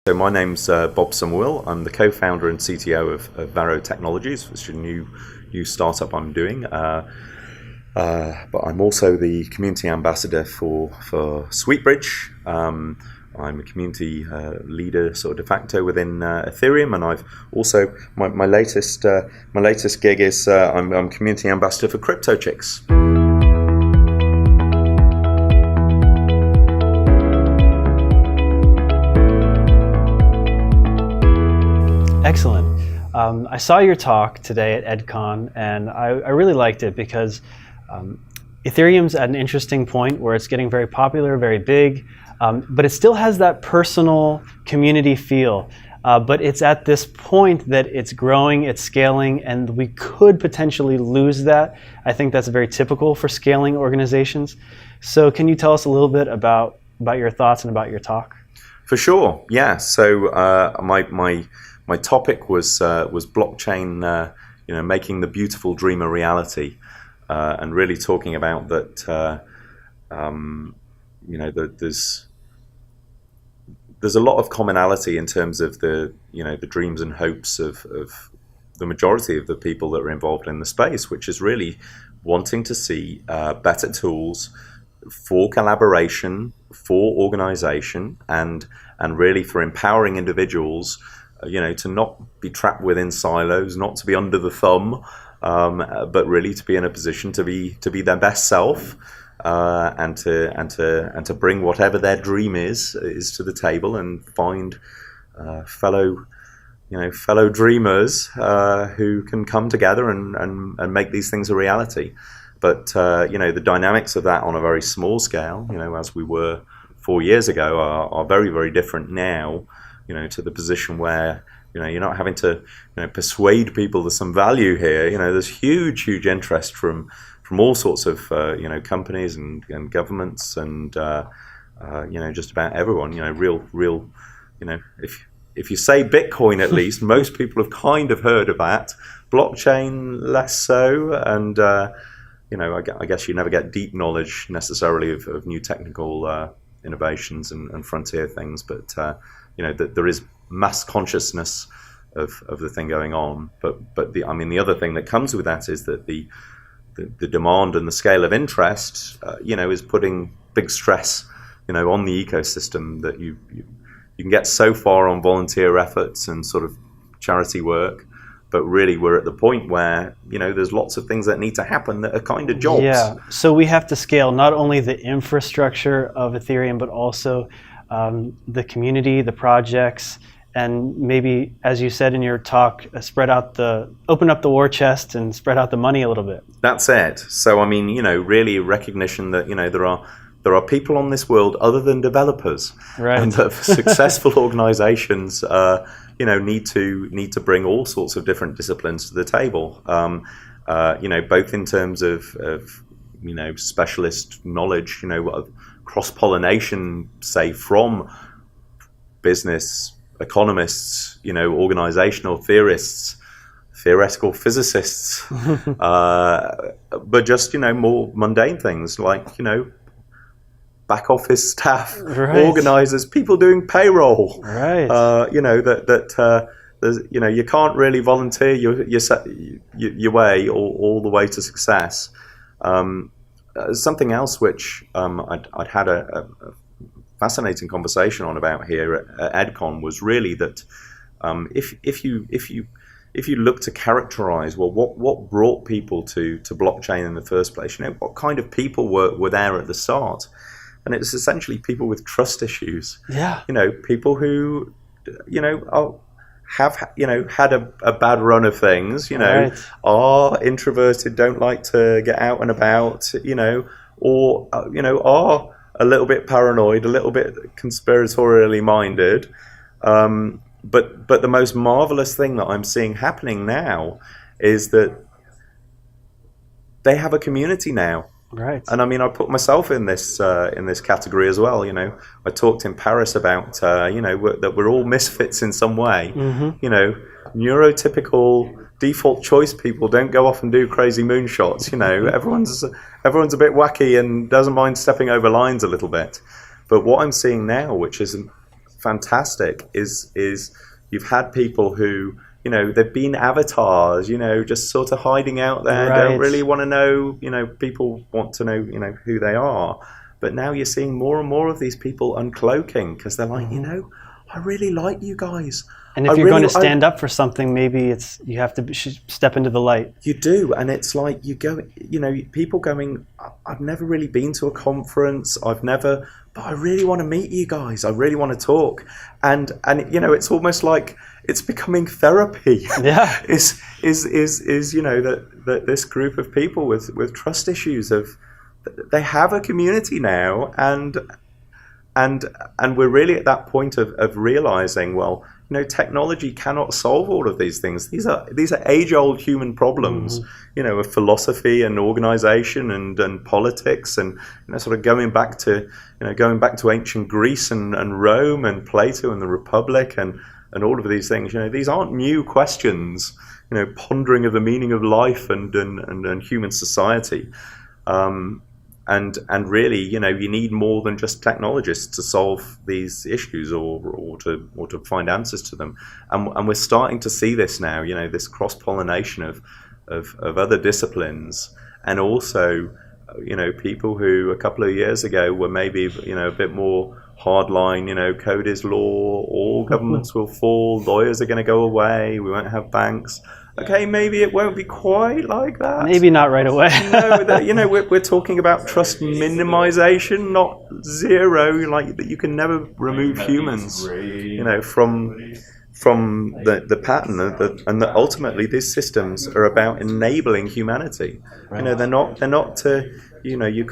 So my name's Bob Summerwill. I'm the co-founder and CTO of Varo Technologies, which is a new startup I'm doing. But I'm also the community ambassador for Sweetbridge. I'm a community leader, sort of de facto within Ethereum, and I've also my latest gig is I'm community ambassador for CryptoChicks. Excellent. I saw your talk today at EDCON, and I really liked it because Ethereum's at an interesting point where it's getting very popular, very big, but it still has that personal community feel. But it's at this point that it's growing, it's scaling, and we could potentially lose that. I think that's very typical for scaling organizations. So can you tell us a little bit about your thoughts and about your talk? For sure, yeah. So my topic was blockchain, making the beautiful dream a reality, and really talking about that. There's a lot of commonality in terms of the dreams and hopes of the majority of the people that are involved in the space, which is really wanting to see better tools for collaboration, for organization, and really for empowering individuals. To not be trapped within silos, not to be under the thumb, but really to be in a position to be their best self, and to bring whatever their dream is to the table and find fellow dreamers who can come together and make these things a reality. But the dynamics of that on a very small scale, as we were 4 years ago, are very, very different now. To the position where, you're not having to, persuade people there's some value here. There's huge interest from all sorts of, companies and governments and, just about everyone. Real, if you say Bitcoin, at least, most people have kind of heard of that. Blockchain, less so. And, I guess you never get deep knowledge necessarily of new technical innovations and frontier things, but that there is mass consciousness of the thing going on. But the other thing that comes with that is that the demand and the scale of interest, is putting big stress, on the ecosystem, that you can get so far on volunteer efforts and sort of charity work. But really, we're at the point where, there's lots of things that need to happen that are kind of jobs. Yeah, so we have to scale not only the infrastructure of Ethereum, but also the community, the projects, and maybe, as you said in your talk, open up the war chest and spread out the money a little bit. That's it. So, really recognition that, there are people on this world other than developers, right? And that successful organizations, need to bring all sorts of different disciplines to the table. Both in terms of specialist knowledge, of cross-pollination, say, from business economists, organizational theorists, theoretical physicists, but just, more mundane things like, back office staff, right. Organizers, people doing payroll, right? There's, you can't really volunteer your way all the way to success. Something else which I'd had a fascinating conversation on about here at EDCON was really that if you look to characterize, well, what brought people to blockchain in the first place, what kind of people were there at the start, and it's essentially people with trust issues. Yeah. People who have had a bad run of things, right. Are introverted, don't like to get out and about, or are a little bit paranoid, a little bit conspiratorially minded. But the most marvelous thing that I'm seeing happening now is that they have a community now. Right. And I put myself in this category as well. I talked in Paris about that we're all misfits in some way. Mm-hmm. Neurotypical default choice people don't go off and do crazy moonshots. Everyone's a bit wacky and doesn't mind stepping over lines a little bit. But what I'm seeing now, which is fantastic is you've had people who, you know, they've been avatars, you know, just sort of hiding out there, Right. don't really want to know, you know, people want to know, you know, who they are. But now you're seeing more and more of these people uncloaking because they're like, you know, I really like you guys. And if you're going to stand up for something, maybe you have to step into the light. You do, and it's like you go, you know, people going, I've never really been to a conference, but I really want to meet you guys. I really want to talk, and you know, it's almost like it's becoming therapy. Yeah, is you know that this group of people with trust issues they have a community now, and we're really at that point of realizing, well, you know, technology cannot solve all of these things. These are age-old human problems, you know, of philosophy and organization and politics, and, you know, sort of going back to ancient Greece and Rome and Plato and the Republic and all of these things. You know, these aren't new questions. You know, pondering of the meaning of life and human society. And really, you know, you need more than just technologists to solve these issues or to find answers to them. And we're starting to see this now, you know, this cross-pollination of other disciplines, and also, you know, people who a couple of years ago were maybe, you know, a bit more hardline, you know, code is law, all governments will fall, lawyers are going to go away, we won't have banks. Okay, maybe it won't be quite like that. Maybe not right away. No, you know, we're talking about trust minimization, not zero. Like that, you can never remove humans, you know, from the pattern, and that ultimately these systems are about enabling humanity. Right. You know, they're not to, you know, you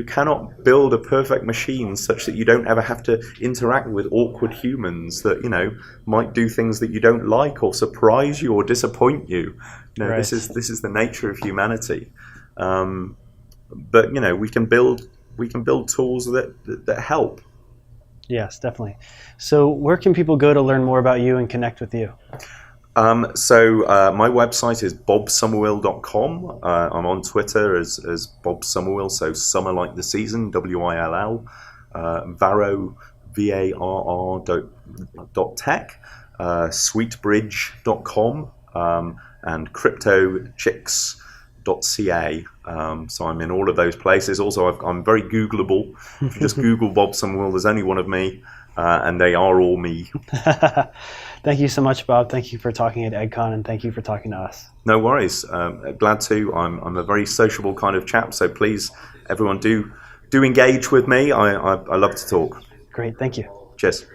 cannot build a perfect machine such that you don't ever have to interact with awkward humans that, you know, might do things that you don't like or surprise you or disappoint you. You know, right. This is the nature of humanity. But, you know, we can build tools that help. Yes, definitely. So where can people go to learn more about you and connect with you? So my website is bobsummerwill.com. I'm on Twitter as Bob Summerwill, so summer like the season, WILL. Varro, VARR.tech, sweetbridge.com, and cryptochicks.ca. So I'm in all of those places. Also, I'm very Googleable. If you just Google Bob Summerwill, there's only one of me, and they are all me. Thank you so much, Bob. Thank you for talking at EDCON, and thank you for talking to us. No worries. Glad to. I'm a very sociable kind of chap, so please, everyone, do engage with me. I love to talk. Great. Thank you. Cheers.